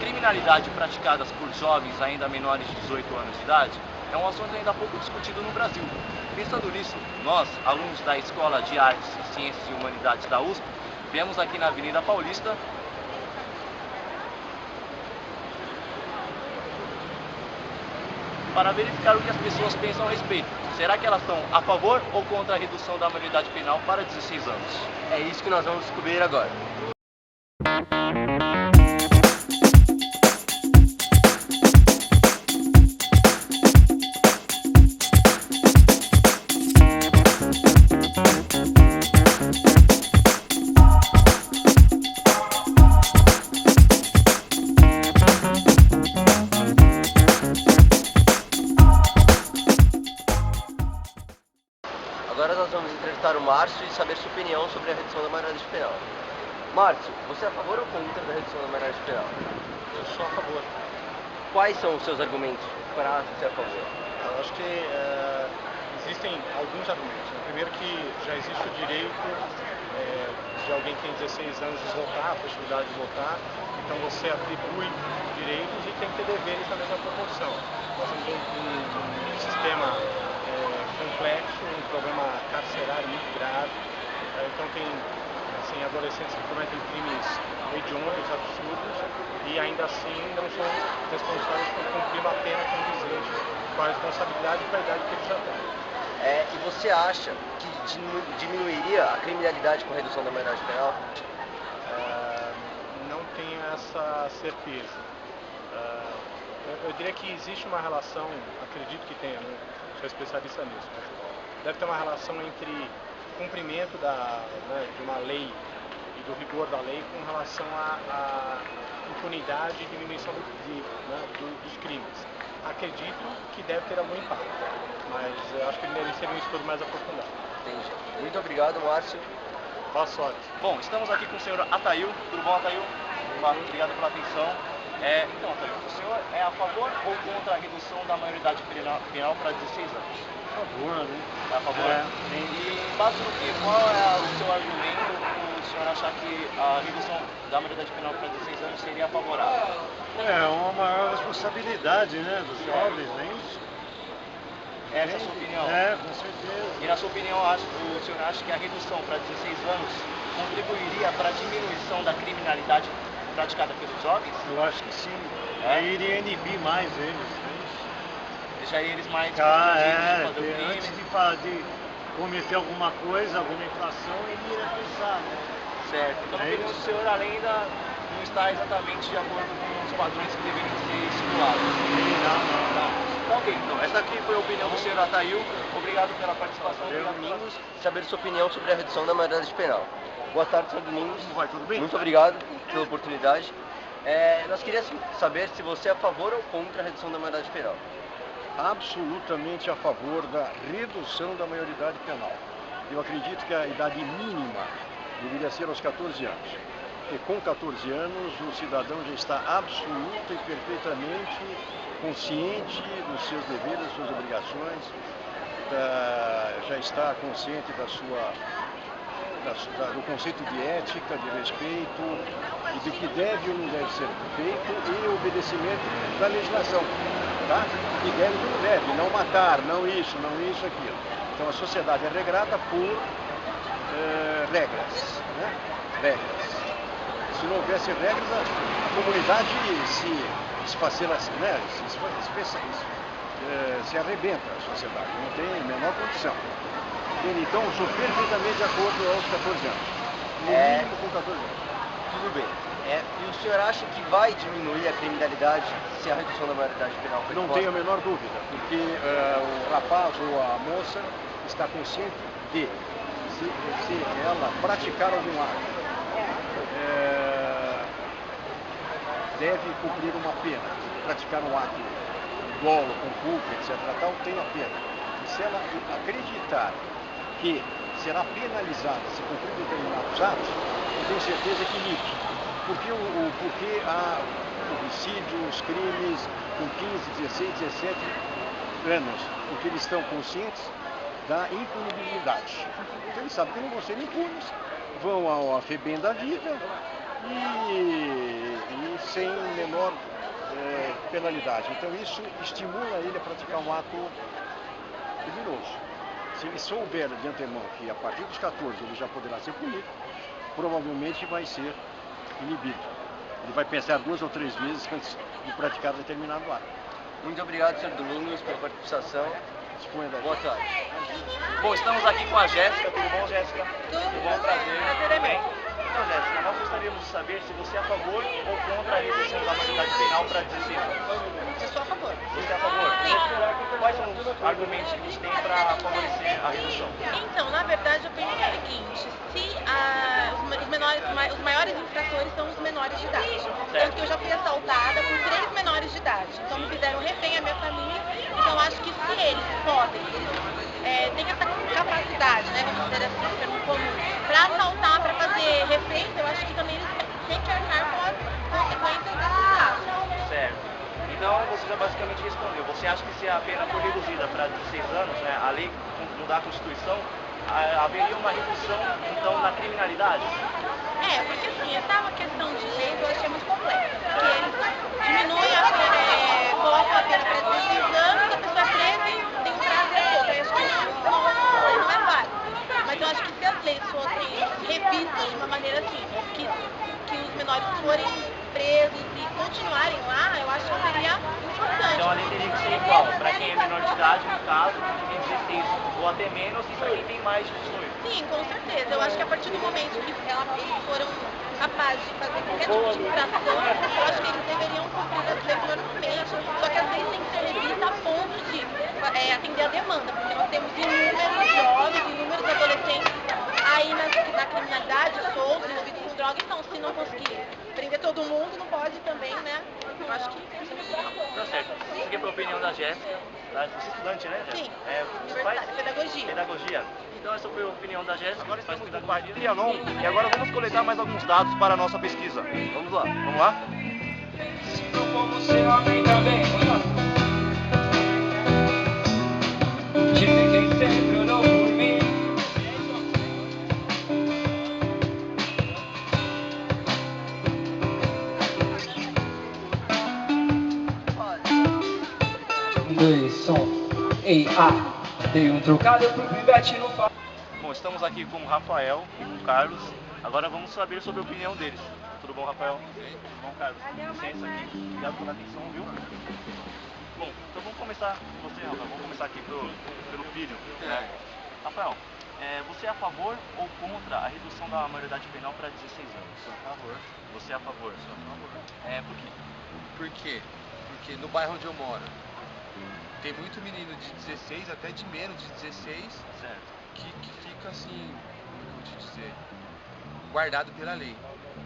criminalidade praticadas por jovens ainda menores de 18 anos de idade é um assunto ainda pouco discutido no Brasil. Pensando nisso, nós, alunos da Escola de Artes, Ciências e Humanidades da USP, viemos aqui na Avenida Paulista para verificar o que as pessoas pensam a respeito. Será que elas estão a favor ou contra a redução da maioridade penal para 16 anos? É isso que nós vamos descobrir agora. Agora nós vamos entrevistar o Márcio e saber sua opinião sobre a redução da maioridade penal. Márcio, você é a favor ou contra da redução da maioridade penal? Eu sou a favor. Quais são os seus argumentos para ser a favor? Eu acho que existem alguns argumentos. Primeiro que já existe o direito de alguém que tem 16 anos de votar, a possibilidade de votar. Então você atribui direitos e tem que ter deveres na mesma proporção. Nós temos um sistema complexo, um problema carcerário muito grave. Então tem adolescentes que cometem crimes hediondos, absurdos, e ainda assim não são responsáveis por cumprir uma pena condizente com a responsabilidade e com a idade que eles já têm. E você acha que diminuiria a criminalidade com a redução da maioridade penal? Não tenho essa certeza. Eu diria que existe uma relação, acredito que tenha, não sou especialista nisso, mas deve ter uma relação entre cumprimento de uma lei e do rigor da lei com relação à impunidade e diminuição dos crimes. Acredito que deve ter algum impacto, mas eu acho que deve ser um estudo mais aprofundado. Entendi. Muito obrigado, Márcio. Boa sorte. Bom, estamos aqui com o senhor Atail. Tudo bom, Atail? Obrigado pela atenção. Então, Atail, o senhor é a favor ou contra a redução da maioridade penal para 16 anos? A favor, né? É a favor? Sim. E base no que? Qual é o seu argumento para o senhor achar que a redução da maioridade penal para 16 anos seria favorável? É uma maior responsabilidade, né, dos jovens, não é isso? Essa é a sua opinião? Com certeza. E na sua opinião, o senhor acha que a redução para 16 anos contribuiria para a diminuição da criminalidade praticada pelos jovens? Eu acho que sim. Aí iria inibir mais eles, né? Deixaria eles mais constrangidos de fazer o crime? Antes de cometer alguma coisa, alguma infração, ele iria pensar, né? Certo. Então, na opinião do senhor, ainda não está exatamente de acordo com os padrões que deveriam ser estipulados? Não. Tá ok, então. Essa aqui foi a opinião do senhor Atail. Obrigado pela participação. Domingos, saber sua opinião sobre a redução da maioridade penal. Boa tarde, senhor Domingos. Como vai? Tudo bem? Muito obrigado pela oportunidade. Nós queríamos saber se você é a favor ou contra a redução da maioridade penal. Absolutamente a favor da redução da maioridade penal. Eu acredito que a idade mínima deveria ser aos 14 anos. Porque com 14 anos o cidadão já está absoluta e perfeitamente consciente dos seus deveres, das suas obrigações, já está consciente do conceito de ética, de respeito e do que deve ou não deve ser feito e obedecimento da legislação, tá? Que deve ou não deve, não matar, não isso, aquilo. Então a sociedade é regrada por regras, né? Regras. Se não houvesse regras, a comunidade se arrebenta a sociedade, não tem a menor condição. Então, sou perfeitamente de acordo aos 14 anos. No mínimo com 14 anos. Tudo bem. E o senhor acha que vai diminuir a criminalidade se a redução da maioridade penal for Não imposta? tenho a menor dúvida, porque o rapaz ou a moça está consciente de, se ela praticar algum ato, deve cumprir uma pena. Praticar um ato dolo, com culpa, etc. Tal, tem a pena. E se ela acreditar que será penalizada se cumprir determinados atos, eu tenho certeza que limite. Porque há homicídios, crimes com 15, 16, 17 anos, porque eles estão conscientes da impunibilidade. Então eles sabem que não vão ser impunes, vão ao FEBEM da vida e sem menor penalidade. Então isso estimula ele a praticar um ato criminoso. Se ele souber de antemão que a partir dos 14 ele já poderá ser punido, provavelmente vai ser inibido. Ele vai pensar 2 ou 3 vezes antes de praticar determinado ato. Muito obrigado, Sr. Domingos, pela participação. Boa tarde. Bom, estamos aqui com a Jéssica. Tudo bom, Jéssica? Tudo bom, prazer. Prazer é meu. Então, Jéssica, nós gostaríamos de saber se você é a favor ou contra a redução da maioridade penal para 16 anos. Eu sou a favor. Você é a favor? Sim. Quais são os argumentos que você tem para favorecer a redução? Então, na verdade, eu penso o seguinte, se os maiores infratores são os menores de idade. Tanto que eu já fui assaltada por 3 menores de idade. Então me fizeram refém a minha família. Então acho que se eles podem, eles têm essa capacidade, né, vamos dizer assim, termo comum, para assaltar, para fazer refém, eu acho que também eles têm que arcar com as consequências desses atos. Certo. Então você já basicamente respondeu. Você acha que se a pena for reduzida para 16 anos, né, a lei mudar a Constituição, haveria uma redução então na criminalidade? Porque assim, essa questão de lei eu achei muito complexa. Porque eles diminuem a pena, colocam a pena para 16 anos, a pessoa é presa e tem um prazo de pouco. Eu acho que não é válido. Mas eu acho que se as leis fossem revistas de uma maneira assim, que os menores forem presos e continuarem lá, eu acho que seria importante. Então a lei teria que ser igual para quem é menor de idade, no caso, que tem 16 ou até menos, e para quem tem mais de 18. Sim, com certeza. Eu acho que a partir do momento que eles foram capazes de fazer qualquer tipo de infração, eu acho que eles deveriam cumprir as leis normalmente. Só que as leis têm que ser revistas a ponto de atender a demanda, porque nós temos inúmeros jovens, inúmeros adolescentes aí na criminalidade, soltos, envolvidos com droga. Então, se não conseguir prender todo mundo, não pode também, né? Eu acho que isso é muito legal. Tá certo. Isso aqui é a opinião da Jéssica. Você é estudante, né, Jéssica? Sim, Você faz pedagogia. pedagogia. Então essa foi a opinião da Jéssica. Agora estamos com o pai de Trianon e agora vamos coletar mais alguns dados para a nossa pesquisa. Vamos lá. Vamos lá? Se propomos ser homem também. Te peguei sempre, não por mim. Som. Ei, dei um trocado pro pivete no fa... Bom, estamos aqui com o Rafael e com o Carlos. Agora vamos saber sobre a opinião deles. Tudo bom, Rafael? Tudo bom, Carlos? Licença aqui. Obrigado pela atenção, viu? Bom, então vamos começar com você, Rafael. Vamos começar aqui pelo filho. Né? Rafael, você é a favor ou contra a redução da maioridade penal para 16 anos? Sou a favor. Você é a favor? Sou a favor. Por quê? Por quê? Porque no bairro onde eu moro, tem muito menino de 16 até de menos de 16 Certo. que fica assim, como eu vou te dizer, guardado pela lei.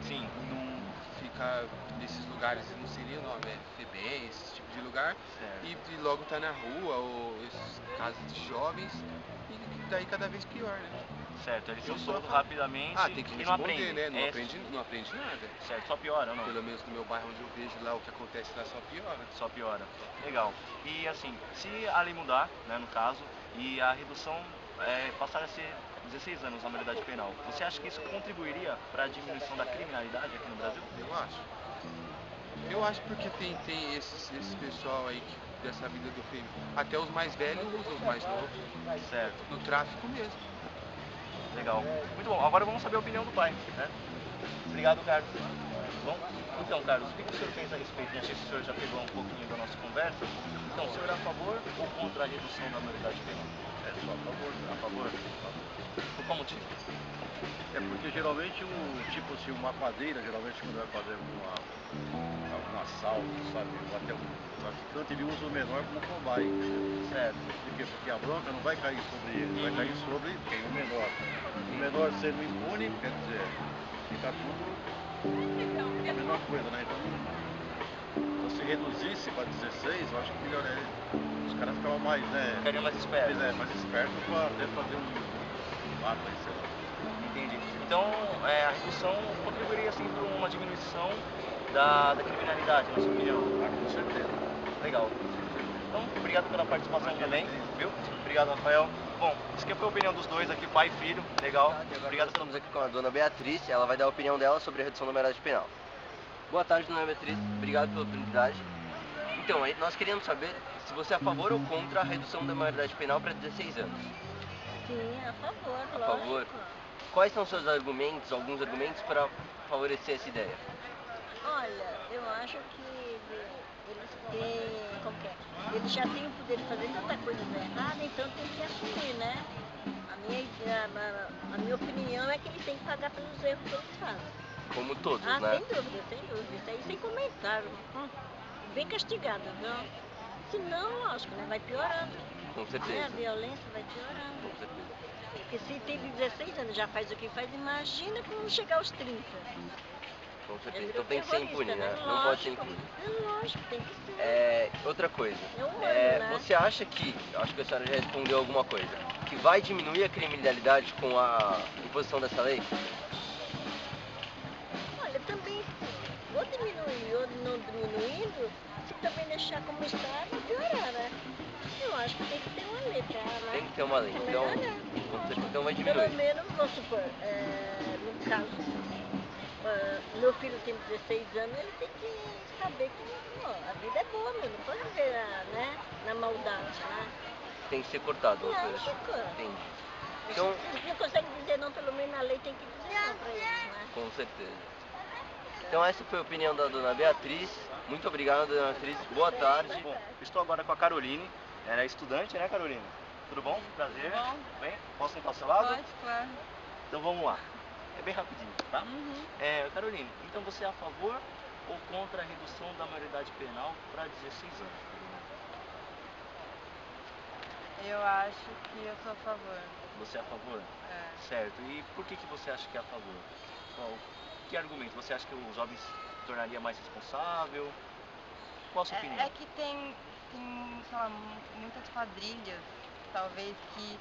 Sim. Não fica nesses lugares, eu não sei nem o nome, FEBEM, esse tipo de lugar, Certo. e logo tá na rua, ou esses casos de jovens, e daí cada vez pior, né? Certo, eles Eu são sou a soltos favor. rapidamente Tem que e não responder, aprendem. né? Não aprende nada. Certo, só piora ou não? Pelo menos no meu bairro onde eu vejo lá o que acontece lá só piora. Só piora. Legal. E assim, se a lei mudar, né, no caso, e a redução passar a ser 16 anos na maioridade penal, você acha que isso contribuiria para a diminuição da criminalidade aqui no Brasil? Eu acho porque tem esse pessoal aí dessa vida do crime. Até os mais velhos usam os mais novos. Certo. No tráfico mesmo. Legal. Muito bom. Agora vamos saber a opinião do pai, né? Obrigado, Carlos. Bom, então, Carlos, o que o senhor pensa a respeito? Não sei se o senhor já pegou um pouquinho da nossa conversa. Então, o senhor é a favor ou contra a redução da maioridade penal? Sou a favor. A favor? Por qual motivo? É porque geralmente uma quadrilha, geralmente quando vai fazer algum assalto, sabe, ou até um traficante, ele usa o menor como cobaia, entendeu? Certo. Por quê? Porque a bronca não vai cair sobre ele, vai cair sobre quem? O menor. O menor sendo impune, quer dizer, fica tudo a mesma coisa, né? Então, se reduzisse para 16, eu acho que melhor os caras ficavam mais, né? Ficariam mais espertos. Mais espertos para até fazer um ato aí, sei lá. Entendi. Então, a redução contribuiria assim para uma diminuição da criminalidade, na sua opinião? Com certeza. Legal. Então, obrigado pela participação também, viu? Obrigado, Rafael. Bom, isso aqui foi a opinião dos dois aqui, pai e filho. Legal. Obrigado. Estamos aqui com a dona Beatriz, ela vai dar a opinião dela sobre a redução da maioridade penal. Boa tarde, dona Beatriz. Obrigado pela oportunidade. Então, aí nós queríamos saber se você é a favor ou contra a redução da maioridade penal para 16 anos. Sim, a favor, A lógico. favor? Quais são seus argumentos, alguns argumentos para favorecer essa ideia? Olha, eu acho que eles têm, como que é? Eles já têm o poder de fazer tanta coisa errada, então tem que assumir, né? A minha opinião é que eles têm que pagar pelos erros que eles fazem. Como todos, Ah, né? sem dúvida, sem dúvida. Isso aí sem comentário. Bem castigado, viu? Senão, acho que vai piorando. Com Né? certeza. A violência vai piorando. Com certeza. Porque se teve 16 anos já faz o que faz, imagina quando chegar aos 30. Com certeza. Já Então virou tem que ser terrorista, impune, né? né? Não pode ser Lógico. impune. Lógico, tem que ser. Outra coisa. É humano, né? Você acha que, acho que a senhora já respondeu alguma coisa, que vai diminuir a criminalidade com a imposição dessa lei? Olha, também, ou diminuir ou não diminuindo, se também deixar como está, vai piorar, né? Eu acho que tem que ter uma lei pra, né? Tem que ter uma lei, Pra então, melhorar. com certeza, então vai Pelo diminuir. menos, vamos supor, no caso, meu filho tem 16 anos, ele tem que saber que a vida é boa, meu, não pode viver na maldade, né? Tem que ser cortado. Lógico. Entendi. Então, Se não consegue dizer não, pelo menos na lei tem que dizer não pra eles, né? com certeza. Então essa foi a opinião da dona Beatriz. Muito obrigado, dona Beatriz. Boa tarde. Bom, estou agora com a Caroline. Ela é estudante, né, Caroline? Tudo bom? Prazer. Tudo bom. Bem? Posso sentar ao seu lado? Pode, claro. Então vamos lá. É bem rapidinho, tá? Uhum. Caroline, então você é a favor ou contra a redução da maioridade penal para 16 anos? Eu acho que eu sou a favor. Você é a favor? É. Certo. E por que você acha que é a favor? Que argumento? Você acha que o jovem se tornaria mais responsável? Qual a sua opinião? É que tem, sei lá, muitas quadrilhas, talvez, que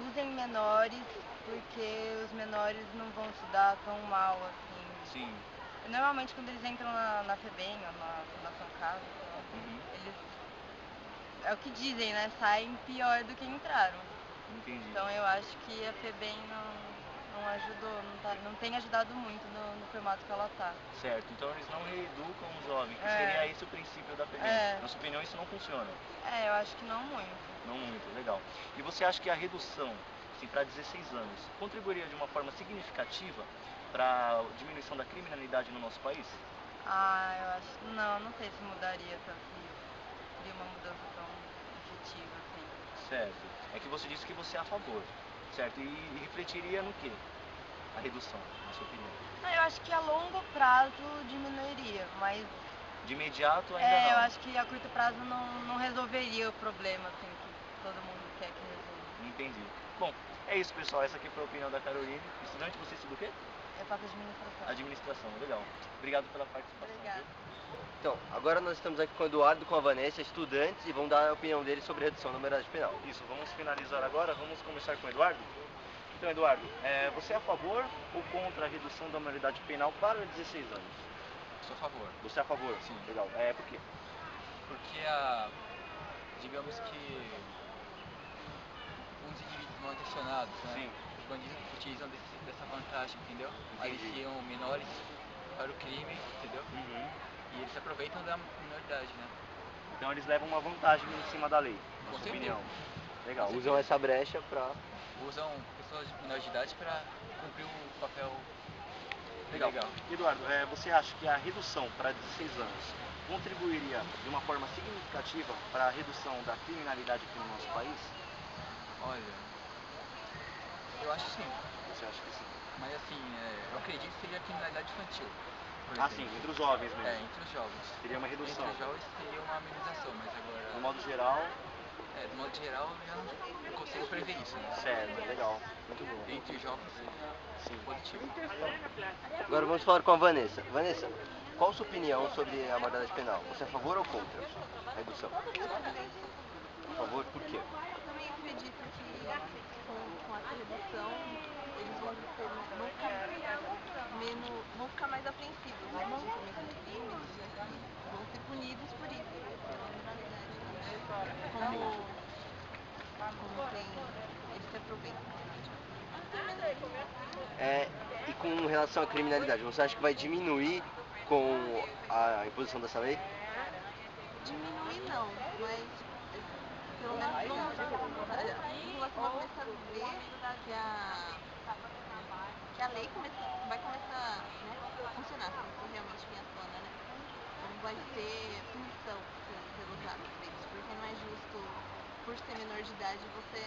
usem menores porque os menores não vão se dar tão mal, assim. Sim. Normalmente quando eles entram na FEBEM ou na Fundação Casa, eles, é o que dizem, né, saem pior do que entraram. Entendi. Então eu acho que a FEBEM não ajudou, não tem ajudado muito no formato que ela tá. Certo, então eles não reeducam o jovem, que É. seria esse o princípio da FEBEM. É. Na sua opinião, isso não funciona? Eu acho que não muito. Não muito, legal. E você acha que a redução, assim, para 16 anos, contribuiria de uma forma significativa para a diminuição da criminalidade no nosso país? Eu acho, não sei se mudaria, se seria uma mudança tão efetiva assim. Certo. É que você disse que você é a favor, certo? E refletiria no quê? A redução, na sua opinião? Eu acho que a longo prazo diminuiria, mas De imediato ainda não. eu acho que a curto prazo não resolveria o problema assim, que todo mundo quer que resolva. Entendi. Bom, é isso, pessoal. Essa aqui foi a opinião da Caroline. Estudante, você estuda o quê? Eu faço administração. Administração, legal. Obrigado pela participação. Obrigada. Viu? Então, agora nós estamos aqui com o Eduardo e com a Vanessa, estudantes, e vão dar a opinião deles sobre a redução da maioridade penal. Isso, vamos finalizar agora. Vamos começar com o Eduardo. Então, Eduardo, você é a favor ou contra a redução da maioridade penal para 16 anos? Sou a favor. Você é a favor? Sim. Legal. Por quê? Porque digamos que os indivíduos mal intencionados, né? Sim. Os bandidos utilizam dessa vantagem, entendeu? Entendi. Aliciam menores para o crime, entendeu? E eles se aproveitam da minoridade, né? Então eles levam uma vantagem em cima da lei, na Com sua certeza. opinião. Legal. Usam essa brecha para... Usam pessoas menores de idade para cumprir o papel Legal. legal. Eduardo, você acha que a redução para 16 anos contribuiria de uma forma significativa para a redução da criminalidade aqui no nosso país? Olha, eu acho sim. Você acha que sim? Mas assim, eu acredito que seria a criminalidade infantil. por Ah, exemplo. sim, entre os jovens mesmo. Entre os jovens. Seria uma redução. Entre os jovens seria uma amenização, mas agora... No modo geral, do modo geral, eu já não consigo prever isso, né? certo, legal. Muito bom. Entre os jovens seria Sim. positivo. Agora vamos falar com a Vanessa. Vanessa, qual a sua opinião sobre a maioridade penal? Você é a favor ou contra a redução? A favor, por quê? Eu também acredito que com essa redução eles vão ficar mais apreensivos, né? De cometer crimes e vão ser punidos por isso. Eles se aproveitam. E com relação à criminalidade, você acha que vai diminuir com a imposição dessa lei? Diminuir não, mas pelo menos não. A população vai começar a ver que a lei vai começar, né, a funcionar, se isso realmente vier à tona, né? Então vai ter punição pelos atos feitos, porque não é justo, por ser menor de idade, você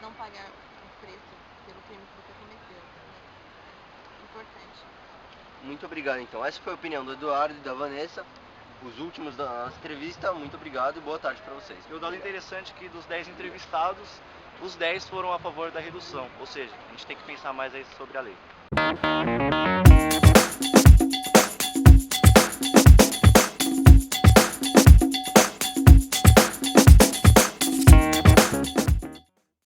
não pagar o preço pelo crime que você cometeu. Né? Importante. Muito obrigado, então. Essa foi a opinião do Eduardo e da Vanessa, os últimos da nossa entrevista. Muito obrigado e boa tarde para vocês. E o dado interessante é que dos 10 entrevistados, os 10 foram a favor da redução, ou seja, a gente tem que pensar mais aí sobre a lei.